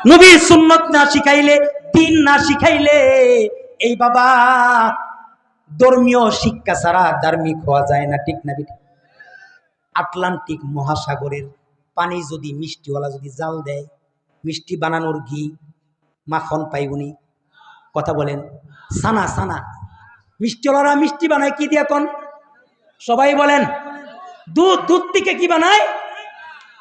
নবীর সুন্নত না শিখাইলে, দিন না শিখাইলে এই বাবা ধর্মীয় শিক্ষা ছাড়া ধার্মিক হওয়া যায় না। ঠিক না বেঠিক? আটলান্টিক মহাসাগরের পানি যদি মিষ্টিওয়ালা যদি জাল দেয়, মিষ্টি বানানোর ঘি মাখন পাইবনি? কথা বলেন। সানা সানা মিষ্টিওয়ালারা মিষ্টি বানায় কি দিয়ে কোন? সবাই বলেন। দুধ, দুধ থেকে কি বানায়?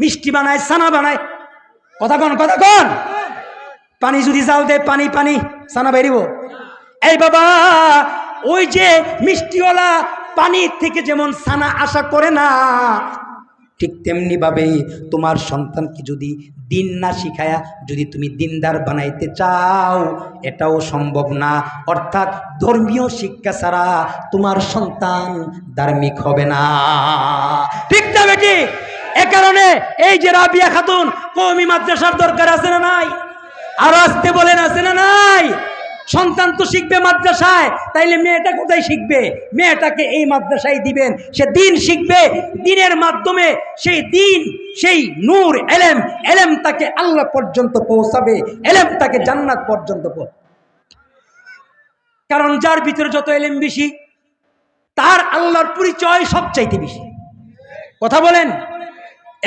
মিষ্টি বানায়, সানা বানায়। কথা কন, কথা কন। পানি যদি জাল দেয়, পানি পানি সানা বেরিব? এই বাবা ওই যে মিষ্টিওয়ালা পানি থেকে যেমন সানা আশা করে না, ঠিক তেমনি ভাবে তোমার সন্তানকে যদি দিন না শিখায়া যদি তুমি দিনদার বানাইতে চাও, এটাও সম্ভব না। অর্থাৎ ধর্মীয় শিক্ষা ছাড়া তোমার সন্তান ধার্মিক হবে না। ঠিক না বেটি? এ কারণে এই যে রাবিয়া খাতুন কওমি মাদ্রাসার দরকার আছে না নাই? আর আসতে বলেন, আছে না নাই? সন্তান তো শিখবে মাদ্রাসায়, তাইলে মেয়েটা কোথায় শিখবে? মেয়েটাকে এই মাদ্রাসায় দিবেন, সে দিন শিখবে। দিনের মাধ্যমে সেই দিন, সেই নূর এলেম, এলেম তাকে আল্লাহ পর্যন্ত পৌঁছাবে, এলেম তাকে জান্নাত পর্যন্ত পৌঁছাবে। কারণ যার ভিতরে যত এলেম বেশি, তার আল্লাহর পরিচয় সবচাইতে বেশি। কথা বলেন।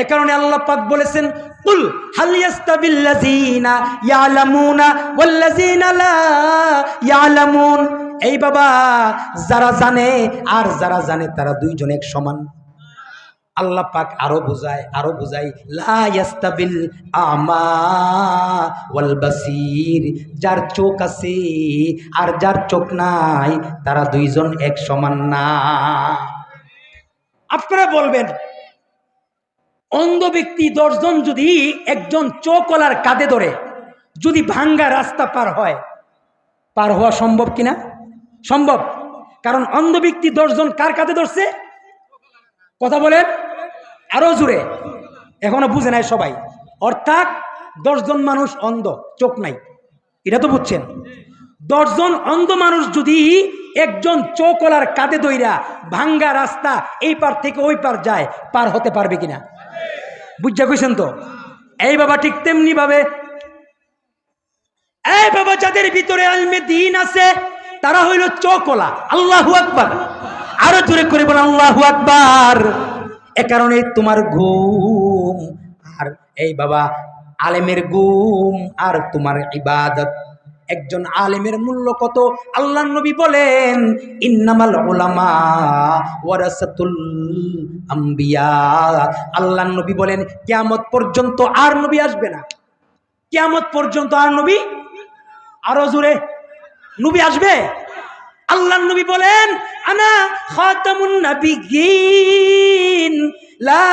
এ কারণে আল্লাহ পাক বলেছেন, কুল হাল ইয়াস্তাবিল্লাযীনা ইয়ালামুনা ওয়াল্লাযীনা লা ইয়ালামুন। এই বাবা যারা জানে আর যারা জানে তারা দুইজন এক সমান। আল্লাহ পাক আরো বুঝায় লা ইয়াস্তাবিল আমা ওয়াল বাসীর। যার চোখ আছে আর যার চোখ নাই তারা দুইজন এক সমান না। আপনারা বলবেন, অন্ধ ব্যক্তি 10 জন যদি একজন চোখওয়ালার কাঁধে ধরে যদি ভাঙ্গা রাস্তা পার হয়, পার হওয়া সম্ভব কিনা? সম্ভব। কারণ অন্ধ ব্যক্তি 10 জন কার কাঁধে ধরছে? কথা বলেন আরো জোরে, এখনো বুঝে নাই সবাই। অর্থাৎ 10 জন মানুষ অন্ধ, চোখ নাই, এটা তো বুঝছেন। 10 জন অন্ধ মানুষ যদি একজন চোখওয়ালার কাঁধে ধইরা ভাঙ্গা রাস্তা এই পার থেকে ওই পার যায়, পার হতে পারবে কিনা? বুঝা কইছেন তো? এই বাবা ঠিক তেমনি ভাবে এই বাবা যাদের ভিতরে আলমে দিন আছে তারা হইল চোখওয়ালা। আল্লাহু আকবার। আরো জোরে করে বলেন আল্লাহু আকবার। এ কারণে তোমার ঘুম আর এই বাবা আলেমের ঘুম আর তোমার ইবাদত। একজন আলেমের মূল্য কত? আল্লাহর নবী বলেন, ইন্নামাল উলামা ওয়ারাসাতুল আম্বিয়া। আল্লাহর নবী বলেন, কিয়ামত পর্যন্ত আর নবী আসবে না। কিয়ামত পর্যন্ত আর নবী, আরো জোরে, নবী আসবে। আল্লাহর নবী বলেন, আনা খাতামুন নাবিয়্যিন লা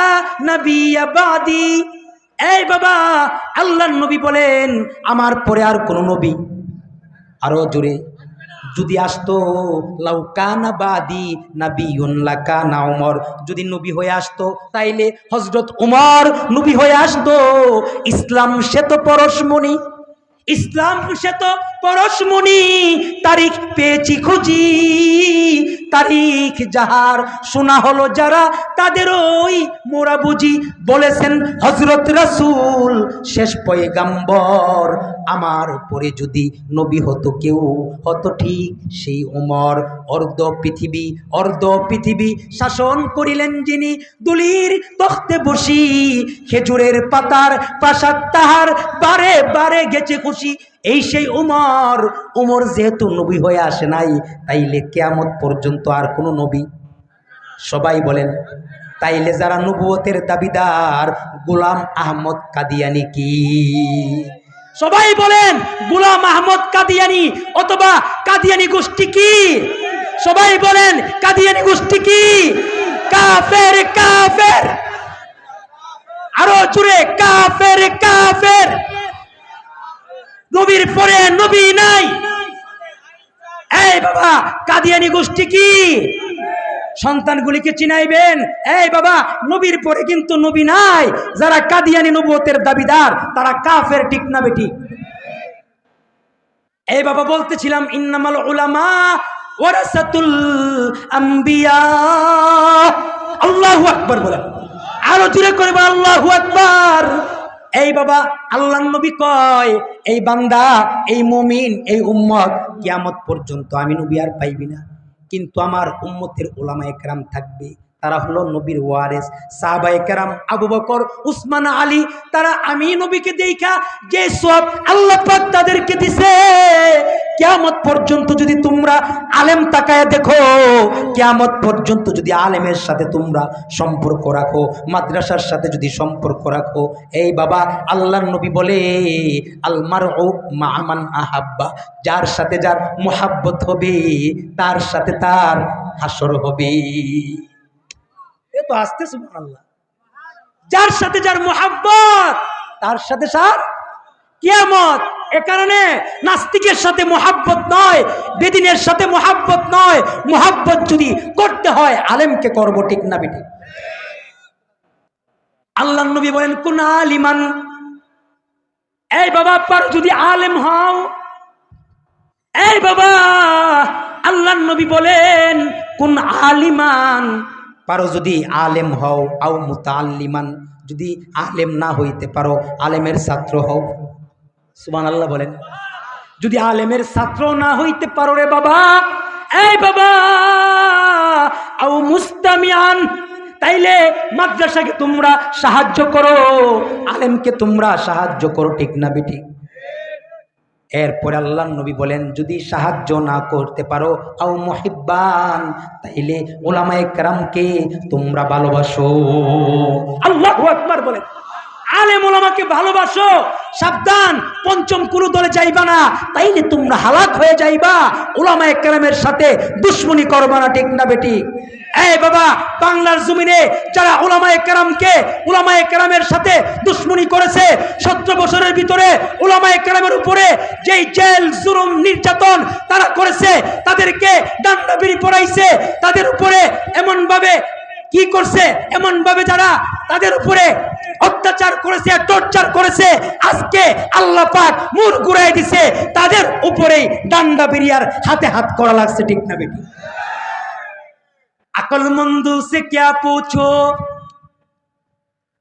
নাবিয়্যা বাদি। এই বাবা আল্লাহর নবী বলেন, আমার পরে আর কোন নবী, আরো জোরে, যদি আসতো লাউ কানা বাদি নাবিয়ুন লাকানা উমর, যদি নবী হয়ে আসতো তাইলে হযরত উমর নবী হয়ে আসতো। ইসলাম সে তো পরশমণি, ইসলাম সে তো পরশমণি, তারিখ পেয়েছি খুঁজি, তারিখ যাহার শোনা হলো যারা তাদের ওই মোরা বুঝি। বলেছেন হযরত রাসূল শেষ পয়গাম্বর, আমার পরে যদি নবী হতো কেউ হতো ঠিক সেই উমর। অর্ধ পৃথিবী শাসন করিলেন যিনি, দুলির তখতে বসি, খেজুরের পাতার প্রাসাদ তাহার বারে বারে গেছে খুশি। এই সেই উমর। উমর যেহেতু নবী হয়ে আসে নাই, তাইলে কিয়ামত পর্যন্ত আর কোনো নবী। সবাই বলেন, তাইলে যারা নবুয়তের দাবিদার, গোলাম আহমদ কাদিয়ানি কি? সবাই বলেন, গোলাম আহমদ কাদিয়ানি অথবা কাদিয়ানি গোষ্ঠী কি? সবাই বলেন, কাদিয়ানি গোষ্ঠী কি? কাফের, কাফের। আরো জোরে, কাফের, কাফের। নবীর পরে নবী নাই। এই বাবা কাদিয়ানি গোষ্ঠী কি? সন্তানগুলিকে চিনাইবেন, এই বাবা নবীর পরে কিন্তু নবী নাই। যারা কাদিয়ানি নবুয়তের দাবিদার তারা কাফের। ঠিক না বেটি? এই বাবা বলতেছিলাম, ইন্নামাল উলামা ওয়ারাসাতুল আম্বিয়া। আল্লাহু আকবার বলেন, আরো জোরে করে বলেন আল্লাহু আকবার। এই বাবা আল্লাহর নবী কয়, এই বান্দা, এই মুমিন, এই উম্মত কিয়ামত পর্যন্ত আমি নবী আর পাইবি না, কিন্তু আমার উম্মতের উলামায়ে কেরাম থাকবে। তারা হলো নবীর ওয়ারিস। সাহাবায়ে কেরাম আবু বকর, উসমান, আলী, তারা আমি নবীকে দেখা যে সব আল্লাহ পাক তাদেরকে দিছে, কিয়ামত পর্যন্ত যদি তোমরা আলেম তাকায় দেখো, কিয়ামত পর্যন্ত যদি আলেমের সাথে তোমরা সম্পর্ক রাখো, মাদ্রাসার সাথে যদি সম্পর্ক রাখো, এই বাবা আল্লাহর নবী বলে আল মারউ মা মান আহাব্বা, যার সাথে যার মুহাব্বত হবে তার সাথে তার হাসর হবে। এ তো আসতে সুবহানাল্লাহ। যার সাথে যার মুহাব্বত তার সাথে তার কিয়ামত। এ কারণে নাস্তিকের সাথে মুহাব্বত নয়, বেদিনের সাথে মুহাব্বত নয়, মুহাব্বত যদি করতে হয় আলেমকে করব, ঠিক না বেটি? আল্লাহর নবী বলেন কুন আলিমান, এই বাবা পারো যদি আলেম হও, এই বাবা আল্লাহর নবী বলেন কুন আলিমান, পারো যদি আলেম হও, আও মুতাআল্লিমান, যদি আলেম না হইতে পারো আলেমের ছাত্র হও। সুবহানাল্লাহ বলেন। যদি আলেমের ছাত্র না হইতে পারো রে বাবা, এই বাবা আও মুস্তামিআন, তাইলে মাদ্রাসাকে তোমরা সাহায্য করো, আলেমকে তোমরা সাহায্য করো, ঠিক না বেটি? এরপরে আল্লাহর নবী বলেন যদি সাহায্য না করতে পারো আও মুহিব্বান, তাইলে উলামায়ে কেরামকে তোমরা ভালোবাসো। আল্লাহু আকবার বলেন। আলেম উলামাকে ভালোবাসো, সাবধান পঞ্চম কোনো দলে যাইবা না, তাইলে তোমরা হালাক হয়ে যাইবা। উলামায়ে কেরামের সাথে দুশমনি করবা না, ঠিক না বেটি? এই বাবা বাংলার জমিনে যারা উলামায়ে কেরামের সাথে দুশমনি করেছে, 17 বছরের ভিতরে উলামায়ে কেরামের উপরে যেই জেল জুলুম নির্যাতন তারা করেছে, তাদেরকে ডান্ডা বিড়ি পড়াইছে, তাদের উপরে এমন ভাবে কি করছে, এমন ভাবে যারা তাদের উপরে অত্যাচার করেছে, টর্চার করেছে, আজকে আল্লাহ পাক মুখ ঘুরাই দিছে, তাদের উপরেই ডান্ডা বিড়িয়ার হাতে হাত করা লাগছে, ঠিক না বেটি? अक्लमंदों से क्या पूछो,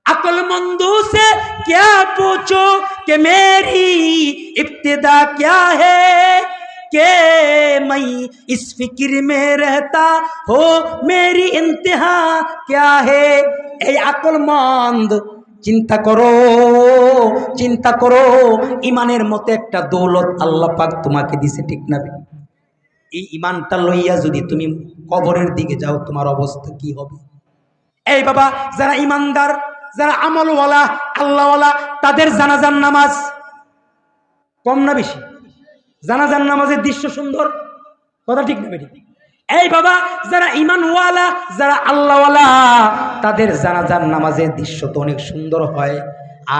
अक्लमंदों से क्या पूछो कि मेरी इब्तिदा क्या है, कि मैं इस फिक्र में रहता हो मेरी इंतहा क्या है। এই আকলমন্দ চিন্তা করো ইমানের মতো একটা দৌলত আল্লাহ পাক তোমাকে দিছে, ঠিক না? এই ইমানটা লইয়া যদি তুমি কবরের দিকে যাও তোমার অবস্থা কি হবে? এই বাবা যারা ইমানদার, যারা আমলওয়ালা, আল্লাহওয়ালা, তাদের জানাজার নামাজ কম না বেশি? জানাজার নামাজের দৃশ্য সুন্দর, কথা ঠিক না বেটি? এই বাবা যারা ইমানওয়ালা, যারা আল্লাহওয়ালা, তাদের জানাজার নামাজের দৃশ্য তো অনেক সুন্দর হয়।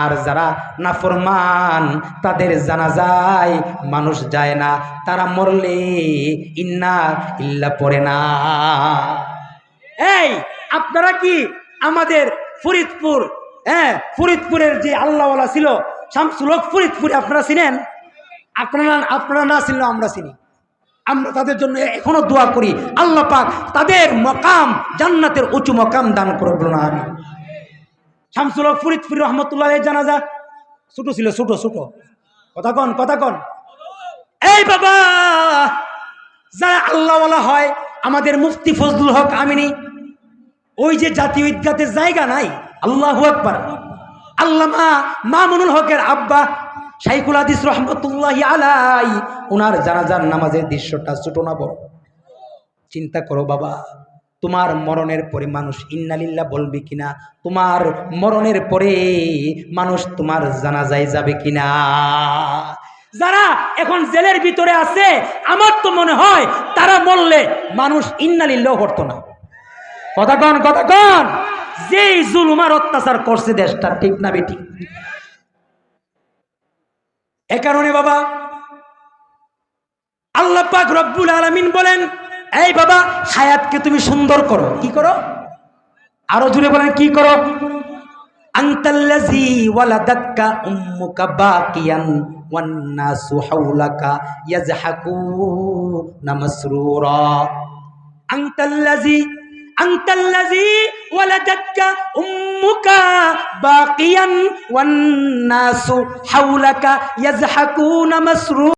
আর যারা নাফরমান তাদের জানাজায় মানুষ যায় না, তারা মরলে ইন্না ইল্লা পড়ে না। এই আপনারা কি আমাদের ফরিদপুর, ফরিদপুরের যে আল্লাহওয়ালা ছিল শামসুল হক ফরিদপুরে আপনারা চিনেন? আপনারা না চিনলেও আমরা চিনি। আমরা তাদের জন্য এখনো দোয়া করি, আল্লাহ পাক তাদের মকাম জান্নাতের উঁচু মকাম দান করবো না। আমি শামসুল হক ফরিদপুর রহমতুল্লাহ জানাজা ছোট ছিল, ছোট কথা কন। এই বাবা যারা আল্লাহওয়ালা হয়, আমাদের মুফতি ফজলুল হক আমিনী, ওই যে জাতীয় ঈদগাতে জায়গা নাই, আল্লাহু আকবার, আল্লামা মামুনুল হকের আব্বা শাইখুল হাদিস রহমতুল্লাহি আলাই, ওনার জানাজার নামাজের দৃশ্যটা ছোট না বড়? চিন্তা করো বাবা, তোমার মরণের পরে মানুষ ইন্নালিল্লাহ বলবে কিনা? তোমার মরণের পরে মানুষ তোমার জানাজায় যাবে কিনা? যারা এখন জেলের ভিতরে আছে, আমার তো মনে হয় তারা মরলে মানুষ ইন্নালিল্লাহ করতো না। কথা কন। যেই জুলুম আর অত্যাচার করছে দেশটা, ঠিক না বেটি? এ কারণে বাবা আল্লাহ পাক রব্বুল আলামিন বলেন, এই বাবা হায়াতকে তুমি সুন্দর করো। কি করো? আরো জুড়ে বলেন কি করো? আনতাল্লাযী ওয়ালাদাতকা উম্মুকা বাকিয়ান ওয়ান নাসু হাওলাকা ইয়াজহাকুনা মাসরুরা। আনতাল্লাযী ওয়ালাদাতকা উম্মুকা বাকিয়ান ওয়ান নাসু হাওলাকা ইয়াজহাকুনা মাসরু